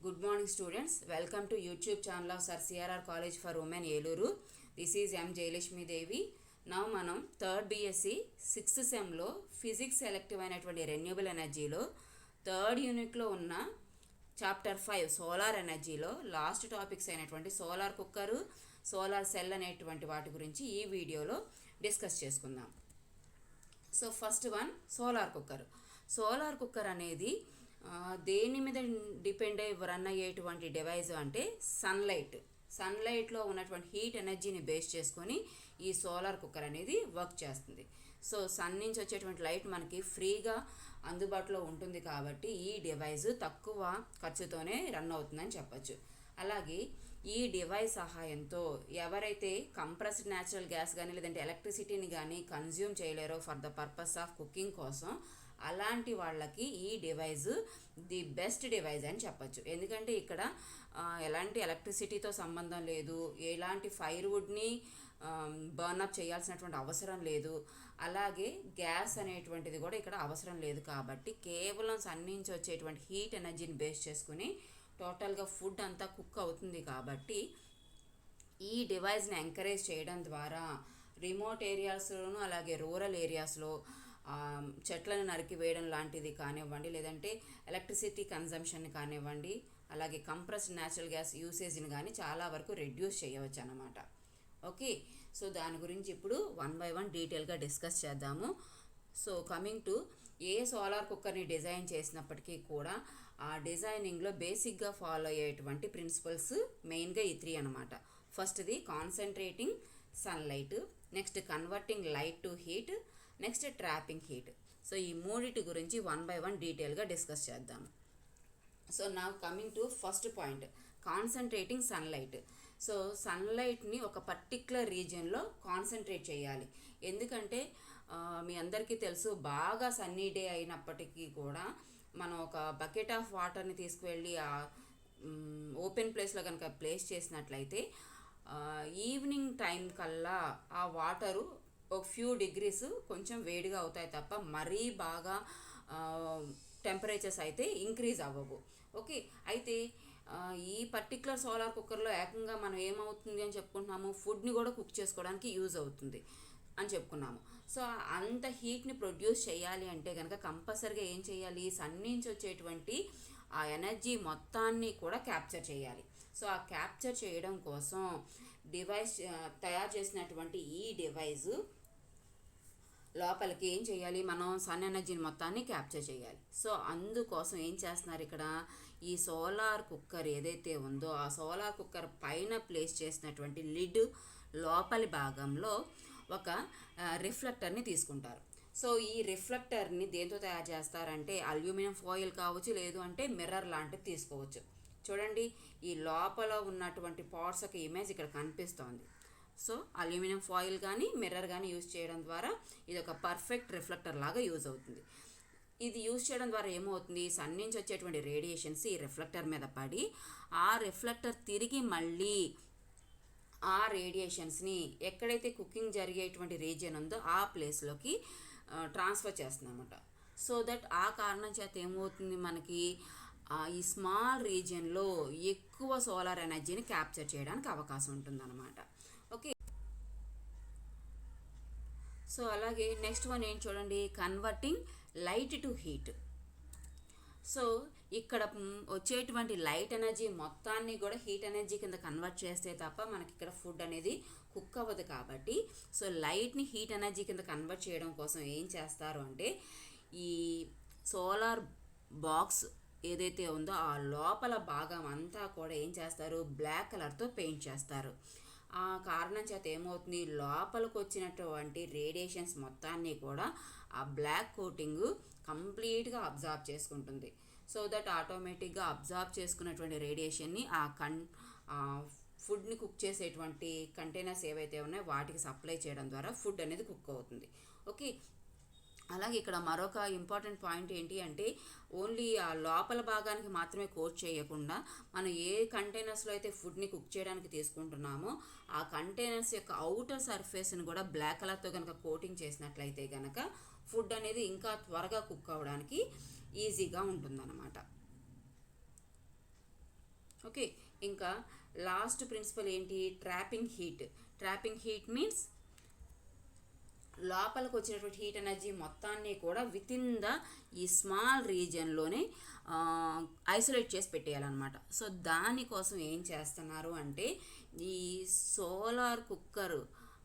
Good morning students. Welcome to YouTube channel of Sir CRR College for Women Eluru. This is M. Jayalashmi Devi. Now మనం 3rd BSc 6th sem లో physics selective అయినటువంటి renewable ఎనర్జీలో 3rd యూనిట్లో ఉన్న chapter 5 solar ఎనర్జీలో last topics అయినటువంటి solar cooker, solar cell అనేటువంటి వాటి గురించి ఈ వీడియోలో డిస్కస్ చేసుకుందాం. So first one solar cooker. Solar cooker అనేది దేని మీద డిపెండ్ అయ్యి రన్ అయ్యేటువంటి డివైజ్ అంటే సన్లైట్లో ఉన్నటువంటి హీట్ ఎనర్జీని బేస్ చేసుకొని ఈ సోలార్ కుక్కర్ అనేది వర్క్ చేస్తుంది. సో సన్ నుంచి వచ్చేటువంటి లైట్ మనకి ఫ్రీగా అందుబాటులో ఉంటుంది కాబట్టి ఈ డివైజ్ తక్కువ ఖర్చుతోనే రన్ అవుతుందని చెప్పచ్చు. అలాగే ఈ డివైస్ సహాయంతో ఎవరైతే కంప్రెస్డ్ న్యాచురల్ గ్యాస్ కానీ లేదంటే ఎలక్ట్రిసిటీని కానీ కన్జ్యూమ్ చేయలేరో for the purpose of cooking కోసం, అలాంటి వాళ్ళకి ఈ డివైజ్ ది బెస్ట్ డివైజ్ అని చెప్పచ్చు. ఎందుకంటే ఇక్కడ ఎలాంటి ఎలక్ట్రిసిటీతో సంబంధం లేదు, ఎలాంటి ఫైర్వుడ్ని బర్నప్ చేయాల్సినటువంటి అవసరం లేదు, అలాగే గ్యాస్ అనేటువంటిది కూడా ఇక్కడ అవసరం లేదు. కాబట్టి కేవలం సన్ నుంచి వచ్చేటువంటి హీట్ ఎనర్జీని బేస్ చేసుకుని టోటల్గా ఫుడ్ అంతా కుక్ అవుతుంది. కాబట్టి ఈ డివైస్ని ఎంకరేజ్ చేయడం ద్వారా రిమోట్ ఏరియాస్లోనూ అలాగే రూరల్ ఏరియాస్లో చెట్లను నరికి వేయడం లాంటిది కానివ్వండి, లేదంటే ఎలక్ట్రిసిటీ కన్జంప్షన్ కానివ్వండి, అలాగే కంప్రెస్డ్ న్యాచురల్ గ్యాస్ యూసేజ్ని కానీ చాలా వరకు రెడ్యూస్ చేయవచ్చు అన్నమాట. ఓకే, సో దాని గురించి ఇప్పుడు వన్ బై వన్ డీటెయిల్గా డిస్కస్ చేద్దాము. So coming to a solar కుక్కర్ని డిజైన్ చేసినప్పటికీ కూడా ఆ డిజైనింగ్లో బేసిక్గా ఫాలో అయ్యేటువంటి ప్రిన్సిపల్స్ మెయిన్గా ఈ 3 అనమాట. ఫస్ట్ది concentrating sunlight, next converting light to heat, next trapping heat. So ఈ మూడిటి గురించి వన్ బై వన్ డీటెయిల్గా డిస్కస్ చేద్దాం. సో నా coming to first point, concentrating sunlight. So సన్లైట్ని ఒక పర్టిక్యులర్ రీజియన్లో కాన్సన్ట్రేట్ చేయాలి. ఎందుకంటే మీ అందరికీ తెలుసు, బాగా సన్నీ డే అయినప్పటికీ కూడా మనం ఒక బకెట్ ఆఫ్ వాటర్ని తీసుకువెళ్ళి ఆ ఓపెన్ ప్లేస్లో కనుక ప్లేస్ చేసినట్లయితే ఈవినింగ్ టైం కల్లా ఆ వాటరు ఒక ఫ్యూ డిగ్రీస్ కొంచెం వేడిగా అవుతాయి తప్ప మరీ బాగా టెంపరేచర్స్ అయితే ఇంక్రీజ్ అవ్వవు. ఓకే, అయితే ఈ పర్టికులర్ సోలార్ కుక్కర్లో ఏకంగా మనం ఏమవుతుంది అని చెప్పుకుంటున్నాము, ఫుడ్ని కూడా కుక్ చేసుకోవడానికి యూజ్ అవుతుంది అని చెప్పుకున్నాము. సో అంత హీట్ని ప్రొడ్యూస్ చేయాలి అంటే కనుక కంపల్సరీగా ఏం చేయాలి, సన్ నుంచి వచ్చేటువంటి ఆ ఎనర్జీ మొత్తాన్ని కూడా క్యాప్చర్ చేయాలి. సో ఆ క్యాప్చర్ చేయడం కోసం డివైస్ తయారు చేసినటువంటి ఈ డివైస్ లోపలికి ఏం చేయాలి, మనం సన్ ఎనర్జీని మొత్తాన్ని క్యాప్చర్ చేయాలి. సో అందుకోసం ఏం చేస్తున్నారు, ఇక్కడ ఈ సోలార్ కుక్కర్ ఏదైతే ఉందో ఆ సోలార్ కుక్కర్ పైన ప్లేస్ చేసినటువంటి లిడ్ లోపలి భాగంలో ఒక రిఫ్లెక్టర్ని తీసుకుంటారు. సో ఈ రిఫ్లెక్టర్ని దేంతో తయారు చేస్తారంటే అల్యూమినియం ఫాయిల్ కావచ్చు, లేదు అంటే మిర్రర్ లాంటిది తీసుకోవచ్చు. చూడండి, ఈ లోపల ఉన్నటువంటి పార్ట్స్ ఒక ఇమేజ్ ఇక్కడ కనిపిస్తోంది. సో అల్యూమినియం ఫాయిల్ కానీ మిర్రర్ కానీ యూజ్ చేయడం ద్వారా ఇది ఒక పర్ఫెక్ట్ రిఫ్లెక్టర్ లాగా యూజ్ అవుతుంది. ఇది యూజ్ చేయడం ద్వారా ఏమవుతుంది, సన్ నుంచి వచ్చేటువంటి రేడియేషన్స్ ఈ రిఫ్లెక్టర్ మీద పడి ఆ రిఫ్లెక్టర్ తిరిగి మళ్ళీ ఆ రేడియేషన్స్ని ఎక్కడైతే కుకింగ్ జరిగేటువంటి రీజియన్ ఉందో ఆ ప్లేస్లోకి ట్రాన్స్ఫర్ చేస్తుందన్నమాట. సో దట్ ఆ కారణం చేత ఏమవుతుంది, మనకి ఈ స్మాల్ రీజియన్లో ఎక్కువ సోలార్ ఎనర్జీని క్యాప్చర్ చేయడానికి అవకాశం ఉంటుందన్నమాట. ఓకే, సో అలాగే నెక్స్ట్ వన్ ఏంటి చూడండి, converting light to heat. So ఇక్కడ వచ్చేటువంటి లైట్ ఎనర్జీ మొత్తాన్ని కూడా హీట్ ఎనర్జీ కింద కన్వర్ట్ చేస్తే తప్ప మనకి ఇక్కడ ఫుడ్ అనేది కుక్ అవ్వదు. కాబట్టి సో లైట్ని హీట్ ఎనర్జీ కింద కన్వర్ట్ చేయడం కోసం ఏం చేస్తారు అంటే ఈ సోలార్ బాక్స్ ఏదైతే ఉందో ఆ లోపల భాగం అంతా కూడా ఏం చేస్తారు, బ్లాక్ కలర్తో పెయింట్ చేస్తారు. ఆ కారణం చేత ఏమవుతుంది, లోపలికి వచ్చినటువంటి రేడియేషన్స్ మొత్తాన్ని కూడా ఆ బ్లాక్ కోటింగ్ కంప్లీట్గా అబ్జార్బ్ చేసుకుంటుంది. సో దట్ ఆటోమేటిక్గా అబ్జార్బ్ చేసుకున్నటువంటి రేడియేషన్ని ఆ ఫుడ్ని కుక్ చేసేటువంటి కంటైనర్స్ ఏవైతే ఉన్నాయో వాటికి సప్లై చేయడం ద్వారా ఫుడ్ అనేది కుక్ అవుతుంది. ఓకే, అలాగే ఇక్కడ మరొక ఇంపార్టెంట్ పాయింట్ ఏంటి అంటే ఓన్లీ ఆ లోపల భాగానికి మాత్రమే కోట్ చేయకుండా మనం ఏ కంటైనర్స్లో అయితే ఫుడ్ని కుక్ చేయడానికి తీసుకుంటున్నామో ఆ కంటైనర్స్ యొక్క అవుటర్ సర్ఫేస్ని కూడా బ్లాక్ కలర్తో కనుక కోటింగ్ చేసినట్లయితే కనుక ఫుడ్ అనేది ఇంకా త్వరగా కుక్ అవ్వడానికి ఈజీగా ఉంటుందన్నమాట. ఓకే, ఇంకా లాస్ట్ ప్రిన్సిపల్ ఏంటి, ట్రాపింగ్ హీట్ మీన్స్ లోపలికి వచ్చినటువంటి హీట్ ఎనర్జీ మొత్తాన్ని కూడా విత్ ఇన్ ద ఈ స్మాల్ రీజియన్లోనే ఐసోలేట్ చేసి పెట్టేయాలన్నమాట. సో దానికోసం ఏం చేస్తున్నారు అంటే ఈ సోలార్ కుక్కర్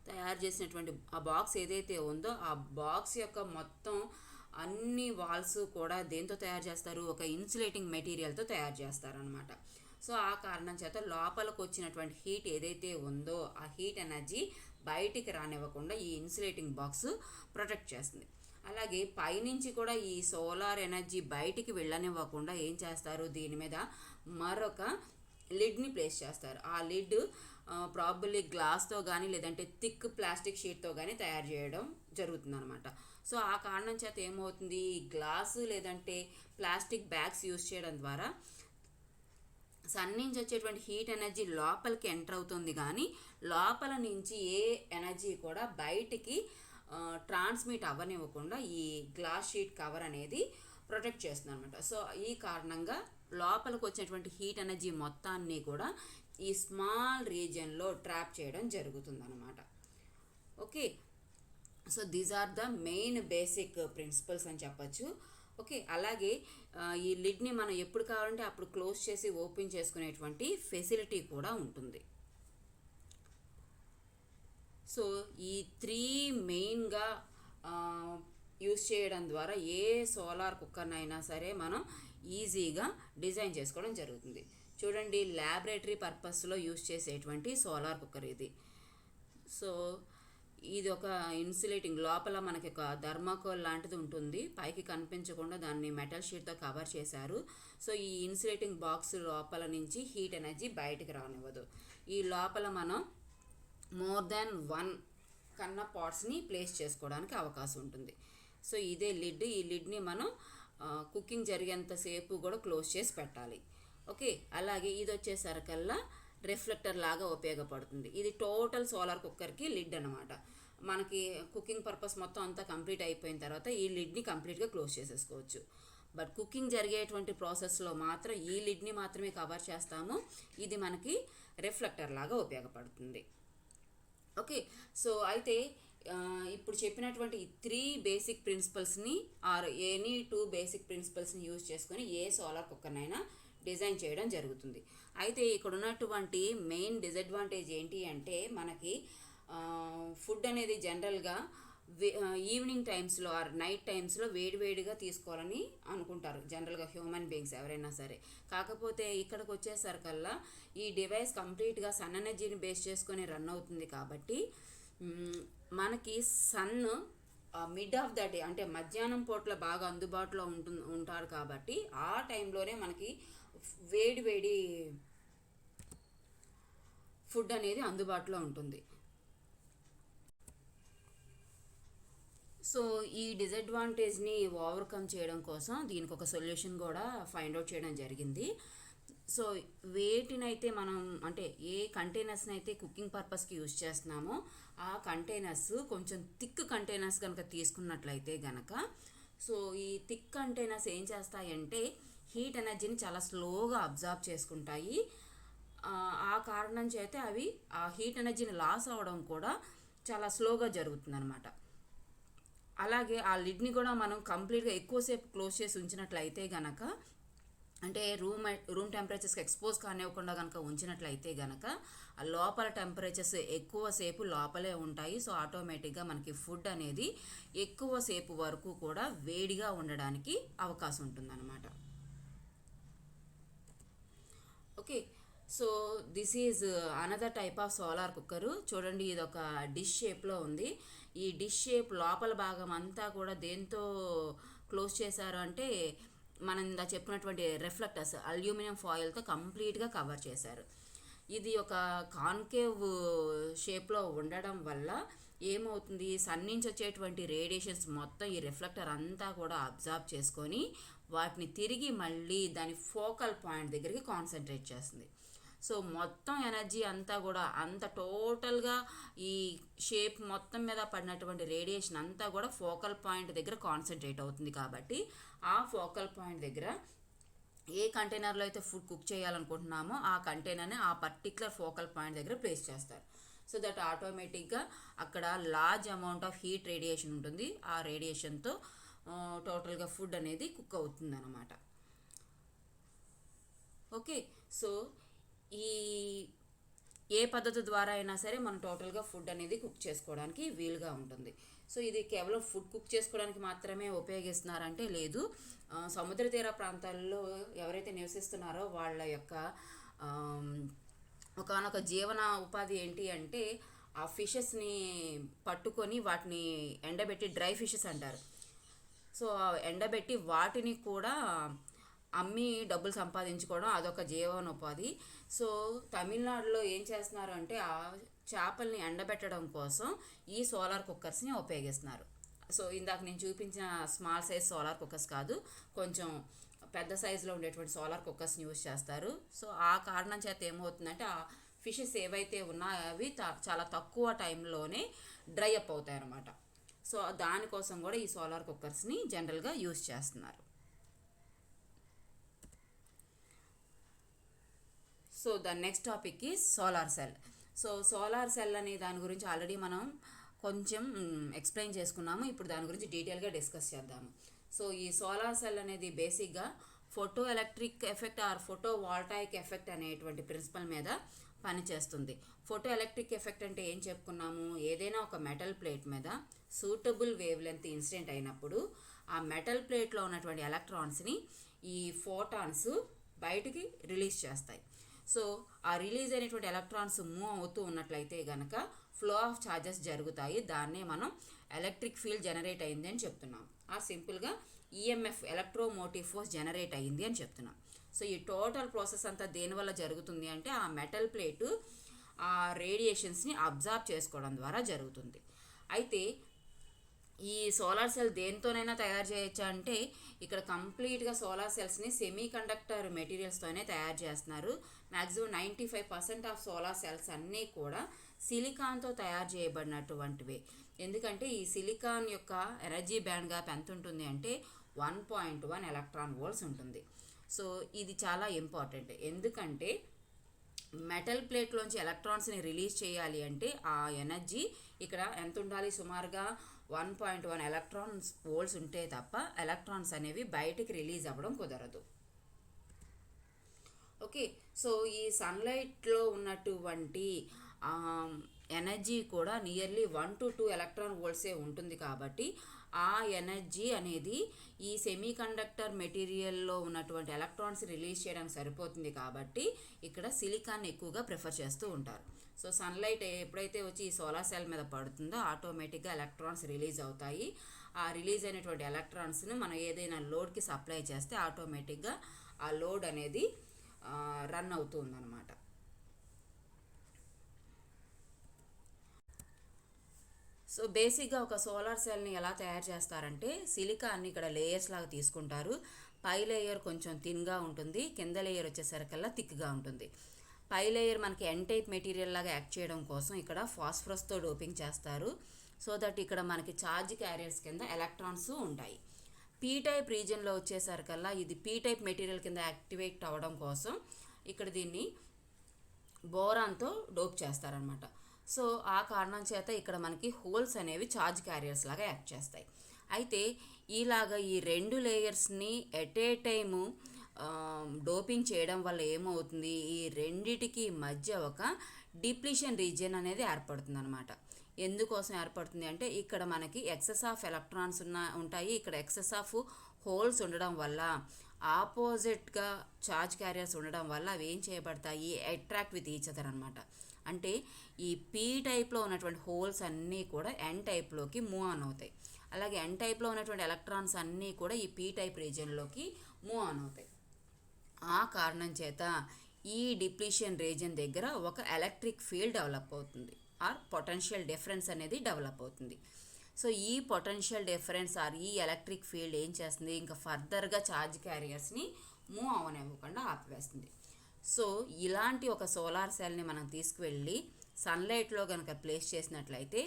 తయారు చేసినటువంటి ఆ బాక్స్ ఏదైతే ఉందో ఆ బాక్స్ యొక్క మొత్తం అన్ని వాల్స్ కూడా దేంతో తయారు చేస్తారు, ఒక ఇన్సులేటింగ్ మెటీరియల్తో తయారు చేస్తారనమాట. సో ఆ కారణం చేత లోపలికి వచ్చినటువంటి హీట్ ఏదైతే ఉందో ఆ హీట్ ఎనర్జీ బయటికి రానివ్వకుండా ఈ ఇన్సులేటింగ్ బాక్స్ ప్రొటెక్ట్ చేస్తుంది. అలాగే పైనుంచి కూడా ఈ సోలార్ ఎనర్జీ బయటికి వెళ్ళనివ్వకుండా ఏం చేస్తారు, దీని మీద మరొక లిడ్ని ప్లేస్ చేస్తారు. ఆ లిడ్ ప్రాబబ్లీ గ్లాస్తో కానీ లేదంటే థిక్ ప్లాస్టిక్ షీట్తో కానీ తయారు చేయడం జరుగుతుంది అనమాట. సో ఆ కారణం చేత ఏమవుతుంది, గ్లాసు లేదంటే ప్లాస్టిక్ బ్యాగ్స్ యూస్ చేయడం ద్వారా సన్ నుంచి వచ్చేటువంటి హీట్ ఎనర్జీ లోపలికి ఎంటర్ అవుతుంది, కానీ లోపల నుంచి ఏ ఎనర్జీ కూడా బయటికి ట్రాన్స్మిట్ అవ్వనివ్వకుండా ఈ గ్లాస్ షీట్ కవర్ అనేది ప్రొటెక్ట్ చేస్తుంది అనమాట. సో ఈ కారణంగా లోపలికి వచ్చేటువంటి హీట్ ఎనర్జీ మొత్తాన్ని కూడా ఈ స్మాల్ రీజియన్లో ట్రాప్ చేయడం జరుగుతుంది అనమాట. Okay, so these are the main basic principles అని చెప్పచ్చు. ఓకే, అలాగే ఈ లిడ్ని మనం ఎప్పుడు కావాలంటే అప్పుడు క్లోజ్ చేసి ఓపెన్ చేసుకునేటువంటి ఫెసిలిటీ కూడా ఉంటుంది. సో ఈ 3 మెయిన్గా యూస్ చేయడం ద్వారా ఏ సోలార్ కుక్కర్నైనా సరే మనం ఈజీగా డిజైన్ చేసుకోవడం జరుగుతుంది. చూడండి, ల్యాబొరేటరీ పర్పస్లో యూస్ చేసేటువంటి సోలార్ కుక్కర్ ఇది. సో ఇది ఒక ఇన్సులేటింగ్, లోపల మనకి ఒక థర్మాకోల్ లాంటిది ఉంటుంది, పైకి కనిపించకుండా దాన్ని మెటల్ షీట్తో కవర్ చేశారు. సో ఈ ఇన్సులేటింగ్ బాక్స్ లోపల నుంచి హీట్ ఎనర్జీ బయటికి రానివ్వదు. ఈ లోపల మనం మోర్ దాన్ 1 కన్నా పాట్స్ని ప్లేస్ చేసుకోవడానికి అవకాశం ఉంటుంది. సో ఇదే లిడ్, ఈ లిడ్ని మనం కుకింగ్ జరిగేంతసేపు కూడా క్లోజ్ చేసి పెట్టాలి. ఓకే, అలాగే ఇది వచ్చేసరికల్లా రిఫ్లెక్టర్ లాగా ఉపయోగపడుతుంది. ఇది టోటల్ సోలార్ కుక్కర్కి లిడ్ అనమాట. మనకి కుకింగ్ పర్పస్ మొత్తం అంతా కంప్లీట్ అయిపోయిన తర్వాత ఈ లిడ్ని కంప్లీట్గా క్లోజ్ చేసేసుకోవచ్చు. బట్ కుకింగ్ జరిగేటువంటి ప్రాసెస్లో మాత్రం ఈ లిడ్ని మాత్రమే కవర్ చేస్తాము. ఇది మనకి రిఫ్లెక్టర్ లాగా ఉపయోగపడుతుంది. ఓకే, సో అయితే ఇప్పుడు చెప్పినటువంటి 3 బేసిక్ ప్రిన్సిపల్స్ని ఆర్ ఎనీ 2 బేసిక్ ప్రిన్సిపల్స్ని యూజ్ చేసుకొని ఏ సోలార్ కుక్కర్నైనా డిజైన్ చేయడం జరుగుతుంది. అయితే ఇక్కడ ఉన్నటువంటి మెయిన్ డిసడ్వాంటేజ్ ఏంటి అంటే మనకి ఫుడ్ అనేది జనరల్గా ఈవినింగ్ టైమ్స్లో ఆర్ నైట్ టైమ్స్లో వేడివేడిగా తీసుకోవాలని అనుకుంటారు జనరల్గా హ్యూమన్ బీయింగ్స్ ఎవరైనా సరే. కాకపోతే ఇక్కడికి వచ్చేసరికల్లా ఈ డివైస్ కంప్లీట్గా సన్ ఎనర్జీని బేస్ చేసుకొని రన్ అవుతుంది కాబట్టి మనకి sun mid of the day అంటే మధ్యాహ్నం పూట్ల బాగా అందుబాటులో ఉంటారు కాబట్టి ఆ టైంలోనే మనకి వేడి ఫుడ్ అనేది అందుబాటులో ఉంటుంది. సో ఈ డిసడ్వాంటేజ్ని ఓవర్కమ్ చేయడం కోసం దీనికి ఒక సొల్యూషన్ కూడా ఫైండ్ అవుట్ చేయడం జరిగింది. సో వేటినైతే మనం అంటే ఏ కంటైనర్స్ని అయితే కుకింగ్ పర్పస్కి యూజ్ చేస్తున్నామో ఆ కంటైనర్స్ కొంచెం థిక్ కంటైనర్స్ కనుక తీసుకున్నట్లయితే గనక సో ఈ థిక్ కంటైనర్స్ ఏం చేస్తాయంటే హీట్ ఎనర్జీని చాలా స్లోగా అబ్జార్బ్ చేసుకుంటాయి. ఆ కారణం చేత అవి ఆ హీట్ ఎనర్జీని లాస్ అవ్వడం కూడా చాలా స్లోగా జరుగుతుంది అనమాట. అలాగే ఆ లిడ్ని కూడా మనం కంప్లీట్గా ఎక్కువసేపు క్లోజ్ చేసి ఉంచినట్లయితే గనక అంటే రూమ్ టెంపరేచర్స్కి ఎక్స్పోజ్ కానివ్వకుండా కనుక ఉంచినట్లయితే గనక ఆ లోపల టెంపరేచర్స్ ఎక్కువసేపు లోపలే ఉంటాయి. సో ఆటోమేటిక్గా మనకి ఫుడ్ అనేది ఎక్కువసేపు వరకు కూడా వేడిగా ఉండడానికి అవకాశం ఉంటుందన్నమాట. Okay, so this is another type of solar cooker. చూడండి, ఇది ఒక డిష్ షేప్లో ఉంది. ఈ డిష్ షేప్ లోపల భాగం అంతా కూడా దేంతో క్లోజ్ చేశారు అంటే మనం ఇందా చెప్పినటువంటి రిఫ్లెక్టర్స్ అల్యూమినియం ఫాయిల్తో కంప్లీట్గా కవర్ చేశారు. ఇది ఒక కాన్కేవ్ షేప్లో ఉండడం వల్ల ఏమవుతుంది, సన్ నుంచి వచ్చేటువంటి రేడియేషన్స్ మొత్తం ఈ రిఫ్లెక్టర్ అంతా కూడా అబ్జార్బ్ చేసుకొని వాటిని తిరిగి మళ్ళీ దాని ఫోకల్ పాయింట్ దగ్గరికి కాన్సన్ట్రేట్ చేస్తుంది. సో మొత్తం ఎనర్జీ అంతా కూడా అంత టోటల్గా ఈ షేప్ మొత్తం మీద పడినటువంటి రేడియేషన్ అంతా కూడా ఫోకల్ పాయింట్ దగ్గర కాన్సన్ట్రేట్ అవుతుంది. కాబట్టి ఆ ఫోకల్ పాయింట్ దగ్గర ఏ కంటైనర్లో అయితే ఫుడ్ కుక్ చేయాలనుకుంటున్నామో ఆ కంటైనర్ని ఆ పర్టికులర్ ఫోకల్ పాయింట్ దగ్గర ప్లేస్ చేస్తారు. సో దట్ ఆటోమేటిక్గా అక్కడ large amount of heat radiation ఉంటుంది. ఆ రేడియేషన్తో టోటల్గా ఫుడ్ అనేది కుక్ అవుతుంది అన్నమాట. ఓకే, సో ఈ ఏ పద్ధతి ద్వారా అయినా సరే మనం టోటల్గా ఫుడ్ అనేది కుక్ చేసుకోవడానికి వీలుగా ఉంటుంది. సో ఇది కేవలం ఫుడ్ కుక్ చేసుకోవడానికి మాత్రమే ఉపయోగిస్తున్నారంటే లేదు. సముద్ర తీర ప్రాంతాల్లో ఎవరైతే నివసిస్తున్నారో వాళ్ళ యొక్క ఒకానొక జీవన ఉపాధి ఏంటి అంటే ఆ ఫిషెస్ని పట్టుకొని వాటిని ఎండబెట్టి డ్రై ఫిషెస్ అంటారు. సో ఎండబెట్టి వాటిని కూడా అమ్మి డబ్బులు సంపాదించుకోవడం అదొక జీవనోపాధి. సో తమిళనాడులో ఏం చేస్తున్నారు అంటే ఆ చేపల్ని ఎండబెట్టడం కోసం ఈ సోలార్ కుక్కర్స్ని ఉపయోగిస్తున్నారు. సో ఇందాక నేను చూపించిన స్మాల్ సైజ్ సోలార్ కుక్కర్స్ కాదు, కొంచెం పెద్ద సైజులో ఉండేటువంటి సోలార్ కుక్కర్స్ని యూజ్ చేస్తారు. సో ఆ కారణం చేత ఏమవుతుందంటే ఆ ఫిషెస్ ఏవైతే ఉన్నాయో అవి చాలా తక్కువ టైంలోనే డ్రై అప్ అవుతాయి అన్నమాట. సో దానికోసం కూడా ఈ సోలార్ కుక్కర్స్ని జనరల్గా యూజ్ చేస్తున్నారు. So the next topic is solar cell. So solar cell అనే దాని గురించి ఆల్రెడీ మనం కొంచెం ఎక్స్ప్లెయిన్ చేసుకున్నాము. ఇప్పుడు దాని గురించి డీటెయిల్గా డిస్కస్ చేద్దాము. సో ఈ సోలార్ సెల్ అనేది బేసిక్గా photo electric effect or photo voltaic effect అనేటువంటి ప్రిన్సిపల్ మీద పనిచేస్తుంది. ఫోటో ఎలక్ట్రిక్ ఎఫెక్ట్ అంటే ఏం చెప్పుకున్నాము, ఏదైనా ఒక మెటల్ ప్లేట్ మీద సూటబుల్ వేవ్ లెంత్ ఇన్సిడెంట్ అయినప్పుడు ఆ మెటల్ ప్లేట్లో ఉన్నటువంటి ఎలక్ట్రాన్స్ని ఈ ఫోటాన్స్ బయటికి రిలీజ్ చేస్తాయి. సో ఆ రిలీజ్ అయినటువంటి ఎలక్ట్రాన్స్ మూవ్ అవుతూ ఉన్నట్లయితే కనుక ఫ్లో ఆఫ్ ఛార్జెస్ జరుగుతాయి. దాన్నే మనం ఎలక్ట్రిక్ ఫీల్డ్ జనరేట్ అయింది అని చెప్తున్నాం. ఆ సింపుల్గా ఈఎంఎఫ్ ఎలక్ట్రోమోటివ్ ఫోర్స్ జనరేట్ అయ్యింది అని చెప్తున్నాం. సో ఈ టోటల్ ప్రాసెస్ అంతా దేనివల్ల జరుగుతుంది అంటే ఆ మెటల్ ప్లేటు ఆ రేడియేషన్స్ని అబ్జార్బ్ చేసుకోవడం ద్వారా జరుగుతుంది. అయితే ఈ సోలార్ సెల్ దేనితోనైనా తయారు చేయొచ్చా అంటే ఇక్కడ కంప్లీట్గా సోలార్ సెల్స్ని సెమీ కండక్టర్ మెటీరియల్స్తోనే తయారు చేస్తున్నారు. మ్యాక్సిమం 95% ఆఫ్ సోలార్ సెల్స్ అన్నీ కూడా సిలికాన్తో తయారు చేయబడినటువంటివే. ఎందుకంటే ఈ సిలికాన్ యొక్క ఎనర్జీ బ్యాండ్ గ్యాప్ ఎంత ఉంటుంది అంటే 1.1 ఎలక్ట్రాన్ వోల్ట్స్ ఉంటుంది. సో ఇది చాలా ఇంపార్టెంట్. ఎందుకంటే మెటల్ ప్లేట్లోంచి ఎలక్ట్రాన్స్ని రిలీజ్ చేయాలి అంటే ఆ ఎనర్జీ ఇక్కడ ఎంత ఉండాలి, సుమారుగా 1.1 ఎలక్ట్రాన్స్ వోల్ట్స్ ఉంటే తప్ప ఎలక్ట్రాన్స్ అనేవి బయటికి రిలీజ్ అవ్వడం కుదరదు. ఓకే, సో ఈ సన్లైట్లో ఉన్నటువంటి ఎనర్జీ కూడా నియర్లీ 1 to 2 ఎలక్ట్రాన్ వోల్ట్సే ఉంటుంది. కాబట్టి ఆ ఎనర్జీ అనేది ఈ సెమీ కండక్టర్ మెటీరియల్లో ఉన్నటువంటి ఎలక్ట్రాన్స్ రిలీజ్ చేయడానికి సరిపోతుంది. కాబట్టి ఇక్కడ సిలికాన్ ఎక్కువగా ప్రిఫర్ చేస్తూ ఉంటారు. సో సన్లైట్ ఎప్పుడైతే వచ్చి ఈ సోలార్ సెల్ మీద పడుతుందో ఆటోమేటిక్గా ఎలక్ట్రాన్స్ రిలీజ్ అవుతాయి. ఆ రిలీజ్ అయినటువంటి ఎలక్ట్రాన్స్ను మనం ఏదైనా లోడ్కి సప్లై చేస్తే ఆటోమేటిక్గా ఆ లోడ్ అనేది రన్ అవుతుంది అన్నమాట. సో బేసిక్గా ఒక సోలార్ సెల్ని ఎలా తయారు చేస్తారంటే సిలికాన్ని ఇక్కడ లేయర్స్ లాగా తీసుకుంటారు. పై లేయర్ కొంచెం థిన్గా ఉంటుంది, కింద లేయర్ వచ్చేసరికల్లా థిక్గా ఉంటుంది. పై లేయర్ మనకి ఎన్ టైప్ మెటీరియల్ లాగా యాక్ట్ చేయడం కోసం ఇక్కడ ఫాస్ఫరస్తో డోపింగ్ చేస్తారు. సో దట్ ఇక్కడ మనకి ఛార్జ్ క్యారియర్స్ కింద ఎలక్ట్రాన్స్ ఉంటాయి. పీ టైప్ రీజియన్లో వచ్చేసరికల్లా ఇది పీ టైప్ మెటీరియల్ కింద యాక్టివేట్ అవ్వడం కోసం ఇక్కడ దీన్ని బోరాన్తో డోప్ చేస్తారనమాట. సో ఆ కారణం చేత ఇక్కడ మనకి హోల్స్ అనేవి ఛార్జ్ క్యారియర్స్ లాగా యాక్ట్ చేస్తాయి. అయితే ఈలాగా ఈ రెండు లేయర్స్ని ఎట్ ఏ టైము డోపింగ్ చేయడం వల్ల ఏమవుతుంది, ఈ రెండిటికి మధ్య ఒక డిప్లీషన్ రీజియన్ అనేది ఏర్పడుతుంది అనమాట. ఎందుకోసం ఏర్పడుతుంది అంటే ఇక్కడ మనకి ఎక్సెస్ ఆఫ్ ఎలక్ట్రాన్స్ ఉంటాయి, ఇక్కడ ఎక్సెస్ ఆఫ్ హోల్స్ ఉండడం వల్ల ఆపోజిట్గా ఛార్జ్ క్యారియర్స్ ఉండడం వల్ల అవి ఏం చేయబడతాయి, అట్రాక్ట్ విత్ ఈచ్ అదర్ అనమాట. అంటే ఈ పీ టైప్లో ఉన్నటువంటి హోల్స్ అన్నీ కూడా ఎన్ టైప్లోకి మూవ్ ఆన్ అవుతాయి. అలాగే ఎన్ టైప్లో ఉన్నటువంటి ఎలక్ట్రాన్స్ అన్నీ కూడా ఈ పీ టైప్ రీజియన్లోకి మూవ్ ఆన్ అవుతాయి. ఆ కారణం చేత ఈ డిప్లీషన్ రీజియన్ దగ్గర ఒక ఎలక్ట్రిక్ ఫీల్డ్ డెవలప్ అవుతుంది ఆర్ పొటెన్షియల్ డిఫరెన్స్ అనేది డెవలప్ అవుతుంది. సో ఈ పొటెన్షియల్ డిఫరెన్స్ ఆర్ ఈ ఎలక్ట్రిక్ ఫీల్డ్ ఏం చేస్తుంది, ఇంకా ఫర్దర్గా ఛార్జ్ క్యారియర్స్ని మూవ్ అవనివ్వకుండా ఆపివేస్తుంది. సో ఇలాంటి ఒక సోలార్ సెల్ని మనం తీసుకువెళ్ళి సన్లైట్లో కనుక ప్లేస్ చేసినట్లయితే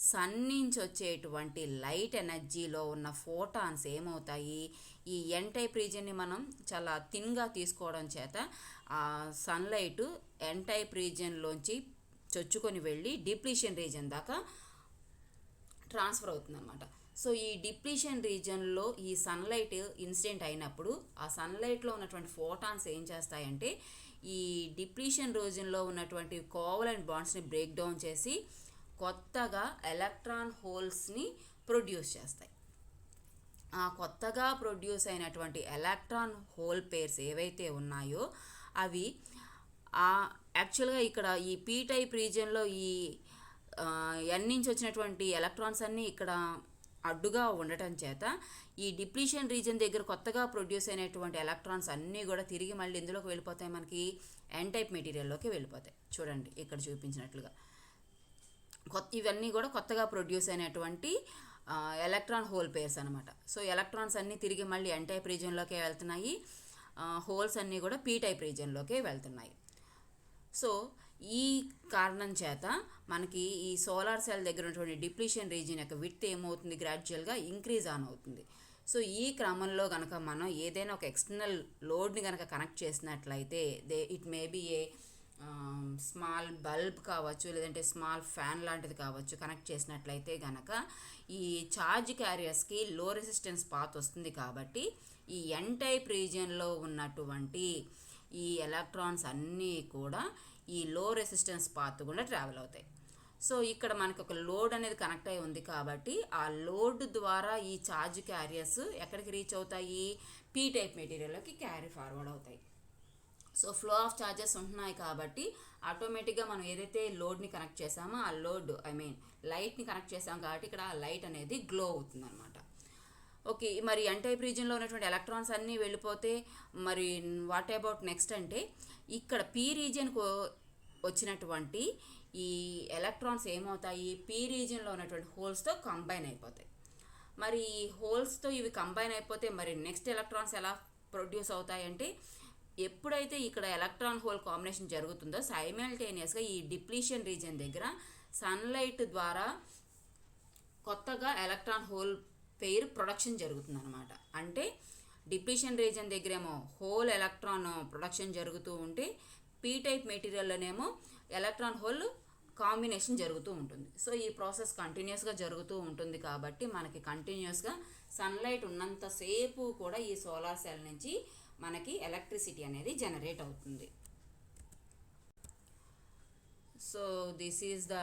సన్ నుంచి వచ్చేటువంటి లైట్ ఎనర్జీలో ఉన్న ఫోటాన్స్ ఏమవుతాయి, ఈ ఎన్ టైప్ రీజియన్ని మనం చాలా థిన్గా తీసుకోవడం చేత ఆ సన్లైట్ ఎన్ టైప్ రీజియన్లోంచి చొచ్చుకొని వెళ్ళి డిప్లీషన్ రీజియన్ దాకా ట్రాన్స్ఫర్ అవుతుంది అనమాట. సో ఈ డిప్లీషన్ రీజియన్లో ఈ సన్లైట్ ఇన్సిడెంట్ అయినప్పుడు ఆ సన్లైట్లో ఉన్నటువంటి ఫోటాన్స్ ఏం చేస్తాయంటే ఈ డిప్లీషన్ రీజియన్లో ఉన్నటువంటి కోవలెంట్ బాండ్స్ని బ్రేక్ డౌన్ చేసి కొత్తగా ఎలక్ట్రాన్ హోల్స్ని ప్రొడ్యూస్ చేస్తాయి. ఆ కొత్తగా ప్రొడ్యూస్ అయినటువంటి ఎలక్ట్రాన్ హోల్ పేర్స్ ఏవైతే ఉన్నాయో అవి యాక్చువల్గా ఇక్కడ ఈ పీ టైప్ రీజియన్లో ఈ ఎన్ నుంచి వచ్చినటువంటి ఎలక్ట్రాన్స్ అన్నీ ఇక్కడ అడ్డుగా ఉండటం చేత ఈ డిప్లీషన్ రీజియన్ దగ్గర కొత్తగా ప్రొడ్యూస్ అయినటువంటి ఎలక్ట్రాన్స్ అన్నీ కూడా తిరిగి మళ్ళీ ఇందులోకి వెళ్ళిపోతాయి, మనకి ఎన్ టైప్ మెటీరియల్లోకి వెళ్ళిపోతాయి. చూడండి ఇక్కడ చూపించినట్లుగా ఇవన్నీ కూడా కొత్తగా ప్రొడ్యూస్ అయినటువంటి ఎలక్ట్రాన్ హోల్ పేర్స్ అనమాట. సో ఎలక్ట్రాన్స్ అన్నీ తిరిగి మళ్ళీ ఎన్ టైప్ రీజియన్లోకే వెళ్తున్నాయి, హోల్స్ అన్నీ కూడా పీ టైప్ రీజియన్లోకే వెళ్తున్నాయి. సో ఈ కారణం చేత మనకి ఈ సోలార్ సెల్ దగ్గర ఉన్నటువంటి డిప్లీషన్ రీజియన్ యొక్క విడ్త్ ఏమవుతుంది, గ్రాడ్యువల్గా ఇంక్రీజ్ ఆన్ అవుతుంది. సో ఈ క్రమంలో కనుక మనం ఏదైనా ఒక ఎక్స్టర్నల్ లోడ్ని కనుక కనెక్ట్ చేసినట్లయితే it may be a small bulb కావచ్చు, లేదంటే స్మాల్ ఫ్యాన్ లాంటిది కావచ్చు, కనెక్ట్ చేసినట్లయితే కనుక ఈ ఛార్జ్ క్యారియర్స్కి లో రెసిస్టెన్స్ పాత్ వస్తుంది. కాబట్టి ఈ ఎన్ టైప్ రీజియన్లో ఉన్నటువంటి ఈ ఎలక్ట్రాన్స్ అన్నీ కూడా ఈ లో రెసిస్టెన్స్ పాత్ కూడా ట్రావెల్ అవుతాయి. సో ఇక్కడ మనకు ఒక లోడ్ అనేది కనెక్ట్ అయి ఉంది కాబట్టి ఆ లోడ్ ద్వారా ఈ ఛార్జ్ క్యారియర్స్ ఎక్కడికి రీచ్ అవుతాయి, పీ టైప్ మెటీరియల్లోకి క్యారీ ఫార్వర్డ్ అవుతాయి. సో ఫ్లో ఆఫ్ ఛార్జెస్ ఉంటున్నాయి కాబట్టి ఆటోమేటిక్గా మనం ఏదైతే లోడ్ని కనెక్ట్ చేసామో ఆ లోడ్ లైట్ని కనెక్ట్ చేసాం కాబట్టి ఇక్కడ ఆ లైట్ అనేది గ్లో అవుతుంది అనమాట. ఓకే, మరి ఎన్ టైప్ రీజియన్లో ఉన్నటువంటి ఎలక్ట్రాన్స్ అన్నీ వెళ్ళిపోతే మరి వాట్ అబౌట్ నెక్స్ట్ అంటే ఇక్కడ పీ రీజియన్కు వచ్చినటువంటి ఈ ఎలక్ట్రాన్స్ ఏమవుతాయి, పీ రీజియన్లో ఉన్నటువంటి హోల్స్తో కంబైన్ అయిపోతాయి. మరి ఈ హోల్స్తో ఇవి కంబైన్ అయిపోతే మరి నెక్స్ట్ ఎలక్ట్రాన్స్ ఎలా ప్రొడ్యూస్ అవుతాయంటే ఎప్పుడైతే ఇక్కడ ఎలక్ట్రాన్ హోల్ కాంబినేషన్ జరుగుతుందో సైమల్టేనియస్గా ఈ డిప్లీషన్ రీజియన్ దగ్గర సన్లైట్ ద్వారా కొత్తగా ఎలక్ట్రాన్ హోల్ పెయిర్ ప్రొడక్షన్ జరుగుతుంది అనమాట. అంటే డిప్లీషన్ రీజియన్ దగ్గరేమో హోల్ ఎలక్ట్రాన్ ప్రొడక్షన్ జరుగుతూ ఉంటే పీ టైప్ మెటీరియల్లోనేమో ఎలక్ట్రాన్ హోల్ కాంబినేషన్ జరుగుతూ ఉంటుంది. సో ఈ ప్రాసెస్ కంటిన్యూస్గా జరుగుతూ ఉంటుంది కాబట్టి మనకి కంటిన్యూస్గా సన్లైట్ ఉన్నంతసేపు కూడా ఈ సోలార్ సెల్ నుంచి మనకి ఎలక్ట్రిసిటీ అనేది జనరేట్ అవుతుంది. So this is the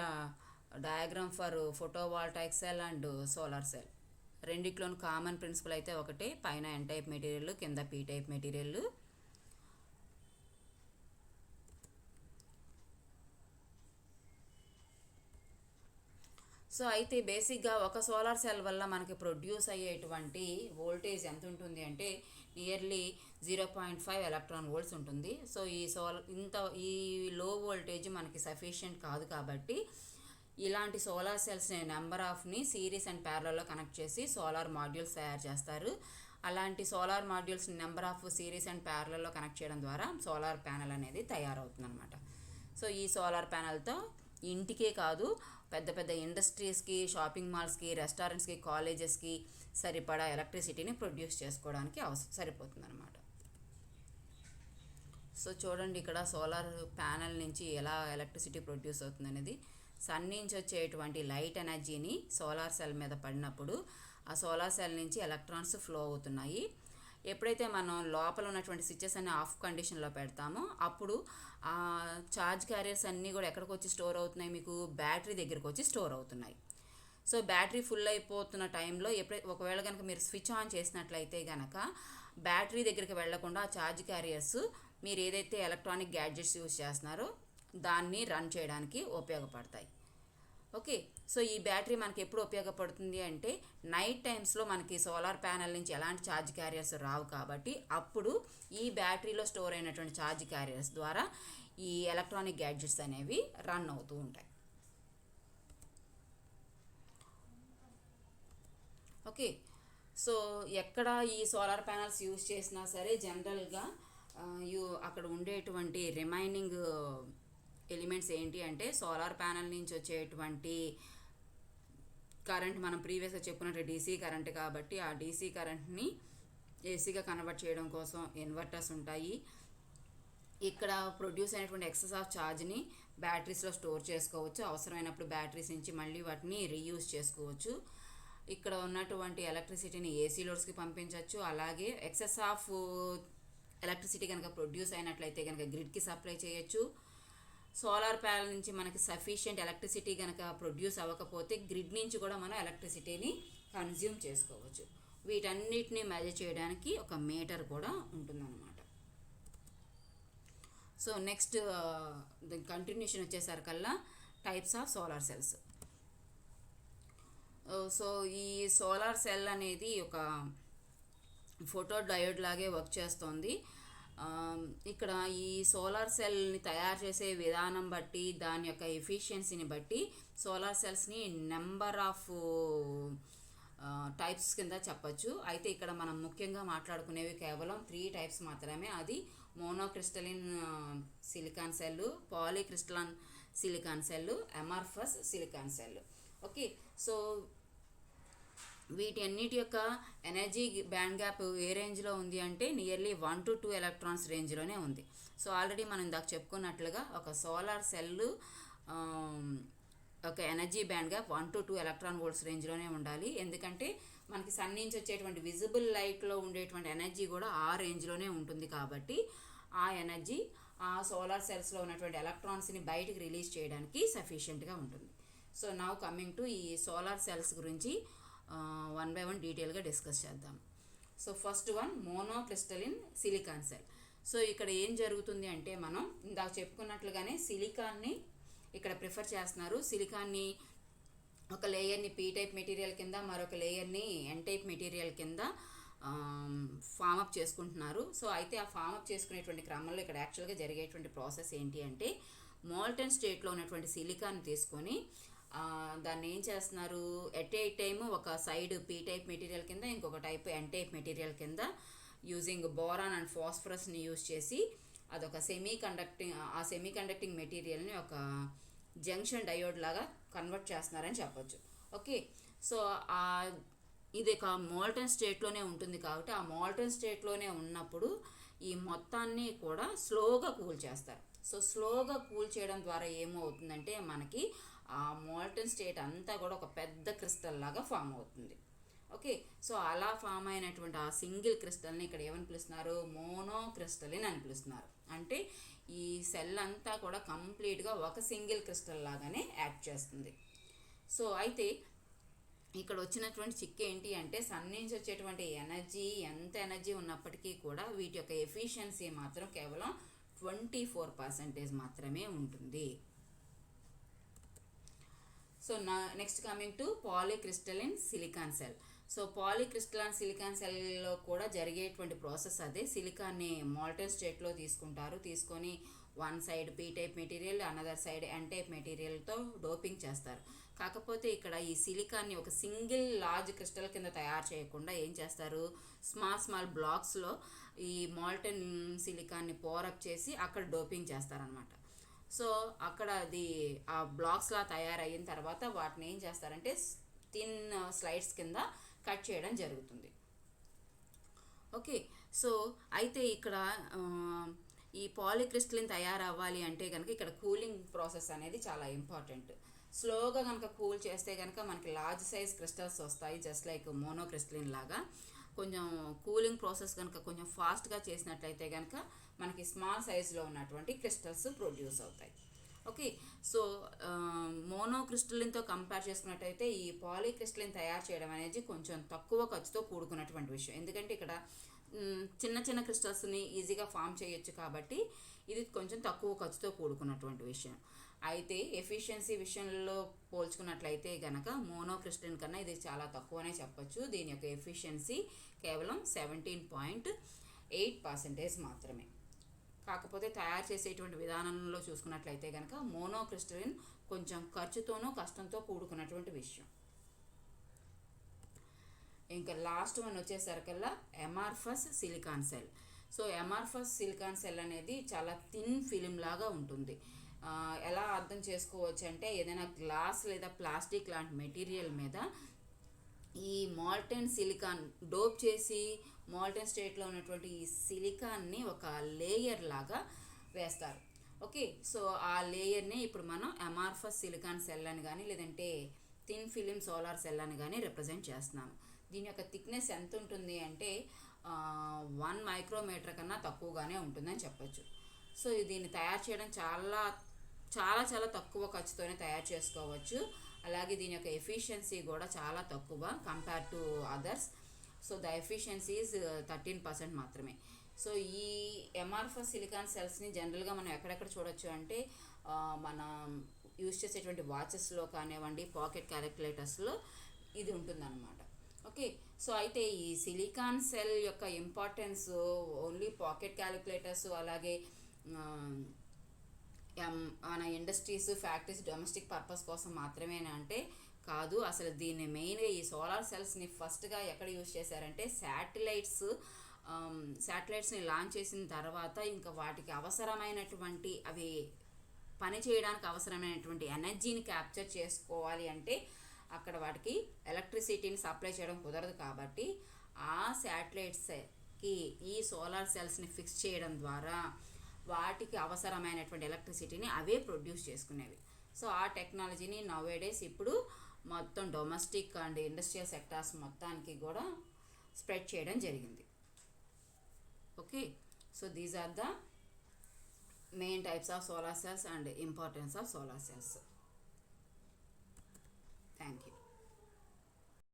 diagram for photovoltaic cell and solar cell. రెండిట్లోని కామన్ ప్రిన్సిపల్ అయితే ఒకటే, పైన ఎన్ టైప్ మెటీరియల్, కింద పీ టైప్ మెటీరియల్. సో అయితే బేసిక్గా ఒక సోలార్ సెల్ వల్ల మనకి ప్రొడ్యూస్ అయ్యేటువంటి వోల్టేజ్ ఎంత ఉంటుంది అంటే నియర్లీ 0.5 ఎలక్ట్రాన్ వోల్ట్స్ ఉంటుంది. సో ఈ లో వోల్టేజ్ మనకి సఫిషియెంట్ కాదు కాబట్టి ఇలాంటి సోలార్ సెల్స్ నెంబర్ ఆఫ్ని సిరీస్ అండ్ ప్యారలల్లో కనెక్ట్ చేసి సోలార్ మాడ్యూల్స్ తయారు చేస్తారు. అలాంటి solar modules number of series and ప్యారలల్లో కనెక్ట్ చేయడం ద్వారా సోలార్ ప్యానెల్ అనేది తయారవుతుంది అనమాట. సో ఈ సోలార్ ప్యానెల్తో ఇంటికే కాదు పెద్ద పెద్ద ఇండస్ట్రీస్కి, షాపింగ్ మాల్స్కి, రెస్టారెంట్స్కి, కాలేజెస్కి సరిపడా ఎలక్ట్రిసిటీని ప్రొడ్యూస్ చేసుకోవడానికి సరిపోతుంది అనమాట. సో చూడండి ఇక్కడ సోలార్ ప్యానెల్ నుంచి ఎలా ఎలక్ట్రిసిటీ ప్రొడ్యూస్ అవుతుంది అనేది. సన్ నుంచి వచ్చేటువంటి లైట్ ఎనర్జీని సోలార్ సెల్ మీద పడినప్పుడు ఆ సోలార్ సెల్ నుంచి ఎలక్ట్రాన్స్ ఫ్లో అవుతున్నాయి. ఎప్పుడైతే మనం లోపల ఉన్నటువంటి స్విచెస్ అన్ని ఆఫ్ కండిషన్లో పెడతామో అప్పుడు ఆ ఛార్జ్ క్యారియర్స్ అన్నీ కూడా ఎక్కడికి వచ్చి స్టోర్ అవుతున్నాయి, మీకు బ్యాటరీ దగ్గరకు వచ్చి స్టోర్ అవుతున్నాయి. సో బ్యాటరీ ఫుల్ అయిపోతున్న టైంలో ఒకవేళ కనుక మీరు స్విచ్ ఆన్ చేసినట్లయితే కనుక బ్యాటరీ దగ్గరికి వెళ్లకుండా ఆ ఛార్జ్ క్యారియర్స్ మీరు ఏదైతే ఎలక్ట్రానిక్ గ్యాడ్జెట్స్ యూజ్ చేస్తున్నారో దాన్ని రన్ చేయడానికి ఉపయోగపడతాయి. ఓకే, సో ఈ బ్యాటరీ మనకి ఎప్పుడు ఉపయోగపడుతుంది అంటే నైట్ టైమ్స్లో మనకి సోలార్ ప్యానెల్ నుంచి ఎలాంటి ఛార్జ్ క్యారియర్స్ రావు కాబట్టి అప్పుడు ఈ బ్యాటరీలో స్టోర్ అయినటువంటి ఛార్జ్ క్యారియర్స్ ద్వారా ఈ ఎలక్ట్రానిక్ గ్యాడ్జెట్స్ అనేవి రన్ అవుతూ ఉంటాయి. ఓకే, సో ఎక్కడ ఈ సోలార్ ప్యానెల్స్ యూజ్ చేసినా సరే జనరల్గా అక్కడ ఉండేటువంటి రిమైనింగ్ ఎలిమెంట్స్ ఏంటి అంటే సోలార్ ప్యానెల్ నుంచి వచ్చేటువంటి కరెంట్ మనం ప్రీవియస్గా చెప్పుకున్నట్టు డీసీ కరెంట్ కాబట్టి ఆ డీసీ కరెంట్ని ఏసీగా కన్వర్ట్ చేయడం కోసం ఇన్వర్టర్స్ ఉంటాయి. ఇక్కడ ప్రొడ్యూస్ అయినటువంటి ఎక్సెస్ ఆఫ్ ఛార్జ్ని బ్యాటరీస్లో స్టోర్ చేసుకోవచ్చు. అవసరమైనప్పుడు బ్యాటరీస్ నుంచి మళ్ళీ వాటిని రీయూజ్ చేసుకోవచ్చు. ఇక్కడ ఉన్నటువంటి ఎలక్ట్రిసిటీని ఏసీ లోడ్స్కి పంపించవచ్చు. అలాగే ఎక్సెస్ ఆఫ్ ఎలక్ట్రిసిటీ కనుక ప్రొడ్యూస్ అయినట్లయితే కనుక గ్రిడ్కి సప్లై చేయొచ్చు. సోలార్ ప్యానల్ నుంచి మనకి సఫిషియెంట్ ఎలక్ట్రిసిటీ కనుక ప్రొడ్యూస్ అవ్వకపోతే గ్రిడ్ నుంచి కూడా మనం ఎలక్ట్రిసిటీని కన్జ్యూమ్ చేసుకోవచ్చు. వీటన్నిటిని మెజర్ చేయడానికి ఒక మీటర్ కూడా ఉంటుందన్నమాట. సో నెక్స్ట్ కంటిన్యూషన్ వచ్చేసరికల్లా types of solar cells. So ఈ సోలార్ సెల్ అనేది ఒక ఫోటో డయోడ్ లాగే వర్క్ చేస్తుంది. ఇక్కడ ఈ సోలార్ సెల్ని తయారు చేసే విధానం బట్టి దాని యొక్క ఎఫిషియన్సీని బట్టి సోలార్ సెల్స్ని నెంబర్ ఆఫ్ టైప్స్ కింద చెప్పచ్చు. అయితే ఇక్కడ మనం ముఖ్యంగా మాట్లాడుకునేవి కేవలం 3 టైప్స్ మాత్రమే. అది monocrystalline silicon cell, polycrystalline silicon cell, amorphous silicon cell. Okay, so వీటి అన్నిటి యొక్క ఎనర్జీ బ్యాండ్ గ్యాప్ ఏ రేంజ్లో ఉంది అంటే నియర్లీ 1 to 2 ఎలక్ట్రాన్స్ రేంజ్లోనే ఉంది. సో ఆల్రెడీ మనం ఇందాక చెప్పుకున్నట్లుగా ఒక సోలార్ సెల్ ఒక energy band gap 1 to 2 electron volts రేంజ్లోనే ఉండాలి. ఎందుకంటే మనకి సన్ నుంచి వచ్చేటువంటి విజిబుల్ లైట్లో ఉండేటువంటి ఎనర్జీ కూడా ఆ రేంజ్లోనే ఉంటుంది. కాబట్టి ఆ ఎనర్జీ ఆ సోలార్ సెల్స్లో ఉన్నటువంటి ఎలక్ట్రాన్స్ని బయటికి రిలీజ్ చేయడానికి సఫిషియెంట్గా ఉంటుంది. సో నౌ కమింగ్ టు ఈ సోలార్ సెల్స్ గురించి 1 by 1 డీటెయిల్గా డిస్కస్ చేద్దాం. So first one monocrystalline silicon cell. So ఇక్కడ ఏం జరుగుతుంది అంటే మనం ఇందాక చెప్పుకున్నట్లుగానే సిలికాన్ని ఇక్కడ ప్రిఫర్ చేస్తున్నారు. సిలికాన్ని ఒక లేయర్ని పీ టైప్ మెటీరియల్ కింద మరొక లేయర్ని ఎన్ టైప్ మెటీరియల్ కింద ఫామ్ అప్ చేసుకుంటున్నారు. సో అయితే ఆ ఫామ్ అప్ చేసుకునేటువంటి క్రమంలో ఇక్కడ యాక్చువల్గా జరిగేటువంటి ప్రాసెస్ ఏంటి అంటే మోల్టన్ స్టేట్లో ఉన్నటువంటి సిలికాన్ తీసుకొని దాన్ని ఏం చేస్తున్నారు, ఎట్ ఏ టైమ్ ఒక సైడ్ పీ టైప్ మెటీరియల్ కింద ఇంకొక టైప్ ఎన్ టైప్ మెటీరియల్ కింద యూజింగ్ బోరాన్ అండ్ ఫాస్ఫరస్ని యూజ్ చేసి అదొక ఆ సెమీ కండక్టింగ్ మెటీరియల్ని ఒక జంక్షన్ డయోడ్ లాగా కన్వర్ట్ చేస్తున్నారని చెప్పొచ్చు. ఓకే, సో ఇది ఒక మోల్టన్ స్టేట్లోనే ఉంటుంది కాబట్టి ఆ మోల్టన్ స్టేట్లోనే ఉన్నప్పుడు ఈ మొత్తాన్ని కూడా స్లోగా కూల్ చేస్తారు. సో స్లోగా కూల్ చేయడం ద్వారా ఏమవుతుందంటే మనకి ఆ మోల్టన్ స్టేట్ అంతా కూడా ఒక పెద్ద క్రిస్టల్ లాగా ఫామ్ అవుతుంది. ఓకే, సో అలా ఫామ్ అయినటువంటి ఆ సింగిల్ క్రిస్టల్ని ఇక్కడ ఏమని పిలుస్తున్నారు, మోనోక్రిస్టలిన్ అని పిలుస్తున్నారు. అంటే ఈ సెల్ అంతా కూడా కంప్లీట్గా ఒక సింగిల్ క్రిస్టల్ లాగానే యాక్ట్ చేస్తుంది. సో అయితే ఇక్కడ వచ్చినటువంటి చిక్ ఏంటి అంటే సన్ నుంచి వచ్చేటువంటి ఎనర్జీ ఎంత ఎనర్జీ ఉన్నప్పటికీ కూడా వీటి యొక్క ఎఫిషియన్సీ మాత్రం కేవలం 24% మాత్రమే ఉంటుంది. So next coming to polycrystalline silicon cell. So polycrystalline silicon సెల్లో కూడా జరిగేటువంటి ప్రాసెస్ అదే. సిలికాన్ని మోల్టన్ స్టేట్లో తీసుకొని one side P type material another side N type మెటీరియల్తో డోపింగ్ చేస్తారు. కాకపోతే ఇక్కడ ఈ సిలికాన్ని ఒక సింగిల్ లార్జ్ క్రిస్టల్ కింద తయారు చేయకుండా ఏం చేస్తారు, స్మాల్ బ్లాక్స్లో ఈ మోల్టన్ సిలికాన్ని పోరప్ చేసి అక్కడ డోపింగ్ చేస్తారనమాట. సో అక్కడ అది ఆ బ్లాక్స్లా తయారయిన తర్వాత వాటిని ఏం చేస్తారంటే థిన్ స్లైడ్స్ కింద కట్ చేయడం జరుగుతుంది. ఓకే, సో అయితే ఇక్కడ ఈ పాలీక్రిస్టలిన్ తయారవ్వాలి అంటే కనుక ఇక్కడ కూలింగ్ ప్రాసెస్ అనేది చాలా ఇంపార్టెంట్. స్లోగా కనుక కూల్ చేస్తే కనుక మనకి లార్జ్ సైజ్ క్రిస్టల్స్ వస్తాయి, జస్ట్ లైక్ మోనోక్రిస్టలిన్ లాగా. కొంచెం కూలింగ్ ప్రాసెస్ కనుక కొంచెం ఫాస్ట్గా చేసినట్లయితే కనుక మనకి స్మాల్ సైజులో ఉన్నటువంటి క్రిస్టల్స్ ప్రొడ్యూస్ అవుతాయి. ఓకే, సో మోనోక్రిస్టలిన్తో కంపేర్ చేసుకున్నట్టయితే ఈ పాలీక్రిస్టలిన్ తయారు చేయడం అనేది కొంచెం తక్కువ ఖర్చుతో కూడుకున్నటువంటి విషయం. ఎందుకంటే ఇక్కడ చిన్న చిన్న క్రిస్టల్స్ని ఈజీగా ఫామ్ చేయొచ్చు కాబట్టి ఇది కొంచెం తక్కువ ఖర్చుతో కూడుకున్నటువంటి విషయం. అయితే ఎఫిషియన్సీ విషయంలో పోల్చుకున్నట్లయితే కనుక మోనోక్రిస్టలిన్ కన్నా ఇది చాలా తక్కువనే చెప్పొచ్చు. దీని యొక్క ఎఫిషియన్సీ కేవలం 17.8% మాత్రమే. కాకపోతే తయారు చేసేటువంటి విధానంలో చూసుకున్నట్లయితే కనుక మోనోక్రిస్టలిన్ కొంచెం ఖర్చుతోనూ కష్టంతో కూడుకున్నటువంటి విషయం. ఇంకా లాస్ట్ వన్ వచ్చేసరికల్లా amorphous silicon cell. So amorphous silicon cell అనేది చాలా థిన్ ఫిలిం లాగా ఉంటుంది. ఎలా అర్థం చేసుకోవచ్చు అంటే ఏదైనా గ్లాస్ లేదా ప్లాస్టిక్ లాంటి మెటీరియల్ మీద ఈ మాల్టెన్ సిలికాన్ డోప్ చేసి మాల్టెన్ స్టేట్లో ఉన్నటువంటి ఈ సిలికాన్ని ఒక లేయర్ లాగా వేస్తారు. ఓకే, సో ఆ లేయర్ని ఇప్పుడు మనం అమార్ఫస్ సిలికాన్ సెల్ అని కానీ లేదంటే థిన్ ఫిలిం సోలార్ సెల్ అని కానీ రిప్రజెంట్ చేస్తున్నాము. దీని యొక్క థిక్నెస్ ఎంత ఉంటుంది అంటే 1 మైక్రోమీటర్ కన్నా తక్కువగానే ఉంటుందని చెప్పొచ్చు. సో దీన్ని తయారు చేయడం చాలా చాలా చాలా తక్కువ ఖర్చుతోనే తయారు చేసుకోవచ్చు. అలాగే దీని యొక్క ఎఫిషియన్సీ కూడా చాలా తక్కువ compare to others. So the efficiency is 13% మాత్రమే. సో ఈ అమార్ఫస్ సిలికాన్ సెల్స్ని జనరల్గా మనం ఎక్కడెక్కడ చూడొచ్చు అంటే మనం యూజ్ చేసేటువంటి వాచెస్లో కానివ్వండి, పాకెట్ క్యాలిక్యులేటర్స్లో ఇది ఉంటుందన్నమాట. ఓకే, సో అయితే ఈ సిలికాన్ సెల్ యొక్క ఇంపార్టెన్స్ ఓన్లీ పాకెట్ క్యాలిక్యులేటర్స్ అలాగే మన ఇండస్ట్రీస్, ఫ్యాక్టరీస్, డొమెస్టిక్ పర్పస్ కోసం మాత్రమేనా అంటే కాదు. అసలు దీన్ని మెయిన్గా ఈ సోలార్ సెల్స్ని ఫస్ట్గా ఎక్కడ యూజ్ చేశారంటే శాటిలైట్స్ని లాంచ్ చేసిన తర్వాత ఇంకా వాటికి అవసరమైనటువంటి అవి పని చేయడానికి అవసరమైనటువంటి ఎనర్జీని క్యాప్చర్ చేసుకోవాలి అంటే అక్కడ వాటికి ఎలక్ట్రిసిటీని సప్లై చేయడం కుదరదు. కాబట్టి ఆ శాటిలైట్స్కి ఈ సోలార్ సెల్స్ని ఫిక్స్ చేయడం ద్వారా వాటికి అవసరమైనటువంటి ఎలక్ట్రిసిటీని అవే ప్రొడ్యూస్ చేసుకునేవి. సో ఆ టెక్నాలజీని నౌవేడేస్ ఇప్పుడు మొత్తం డొమెస్టిక్ అండ్ ఇండస్ట్రియల్ సెక్టార్స్ మొత్తానికి కూడా స్ప్రెడ్ చేయడం జరిగింది. Okay, so these are the main types of solar cells and importance of solar cells. Thank you.